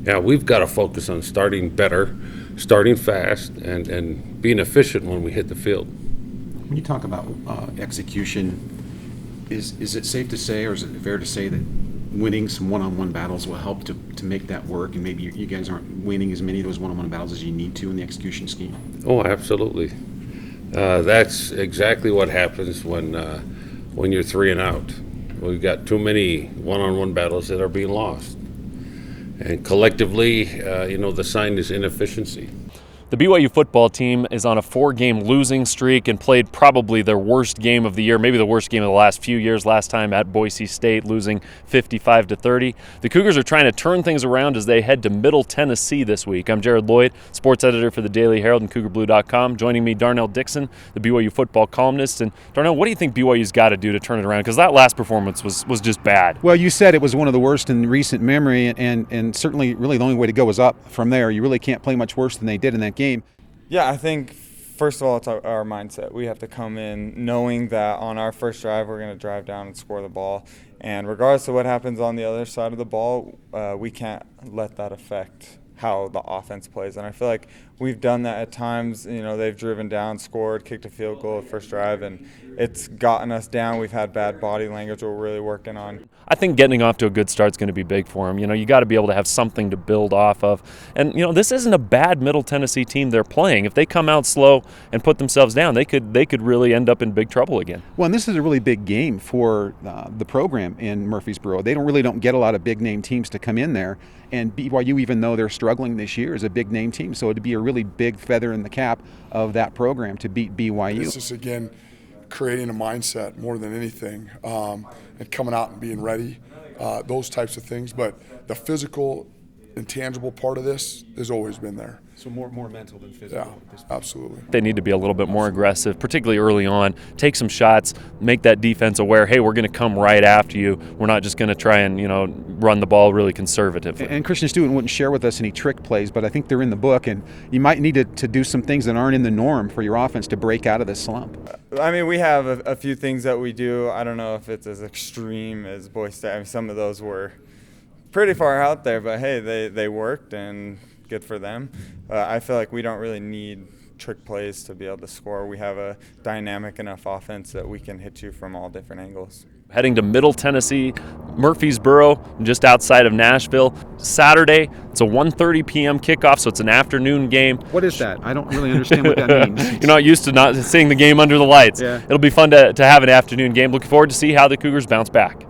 Yeah, we've got to focus on starting better, starting fast, and being efficient when we hit the field. When you talk about execution, is it safe to say, or is it fair to say that winning some one-on-one battles will help to make that work, and maybe you guys aren't winning as many of those one-on-one battles as you need to in the execution scheme? Oh, absolutely. That's exactly what happens when you're 3 and out. We've got too many one-on-one battles that are being lost. And collectively, the sign is inefficiency. The BYU football team is on a 4-game losing streak and played probably their worst game of the year, maybe the worst game of the last few years, last time at Boise State, losing 55-30. The Cougars are trying to turn things around as they head to Middle Tennessee this week. I'm Jared Lloyd, sports editor for the Daily Herald and CougarBlue.com. Joining me, Darnell Dixon, the BYU football columnist. And Darnell, what do you think BYU's got to do to turn it around? Because that last performance was just bad. Well, you said it was one of the worst in recent memory, and certainly really the only way to go is up from there. You really can't play much worse than they did in that game. Yeah, I think, first of all, it's our mindset. We have to come in knowing that on our first drive, we're going to drive down and score the ball. And regardless of what happens on the other side of the ball, we can't let that affect how the offense plays. And I feel like we've done that at times. They've driven down, scored, kicked a field goal at first drive, and it's gotten us down. We've had bad body language we're really working on. I think getting off to a good start is going to be big for them. You got to be able to have something to build off of. And, this isn't a bad Middle Tennessee team they're playing. If they come out slow and put themselves down, they could really end up in big trouble again. Well, and this is a really big game for the program in Murfreesboro. They don't get a lot of big-name teams to come in there. And BYU, even though they're struggling this year, is a big-name team. So it'd be a really big feather in the cap of that program to beat BYU. This is, again, creating a mindset more than anything, and coming out and being ready, those types of things. But the physical, intangible part of this has always been there. So more mental than physical. Yeah, absolutely. They need to be a little bit more aggressive, particularly early on. Take some shots, make that defense aware, hey, we're going to come right after you. We're not just going to try and, run the ball really conservatively. And Christian Stewart wouldn't share with us any trick plays, but I think they're in the book, and you might need to do some things that aren't in the norm for your offense to break out of this slump. I mean, we have a few things that we do. I don't know if it's as extreme as Boise State. I mean, some of those were pretty far out there, but hey, they worked, and good for them. I feel like we don't really need trick plays to be able to score. We have a dynamic enough offense that we can hit you from all different angles. Heading to Middle Tennessee, Murfreesboro, just outside of Nashville. Saturday, it's a 1:30 p.m. kickoff, so it's an afternoon game. What is that? I don't really understand what that means. You're not used to not seeing the game under the lights. Yeah. It'll be fun to have an afternoon game. Looking forward to see how the Cougars bounce back.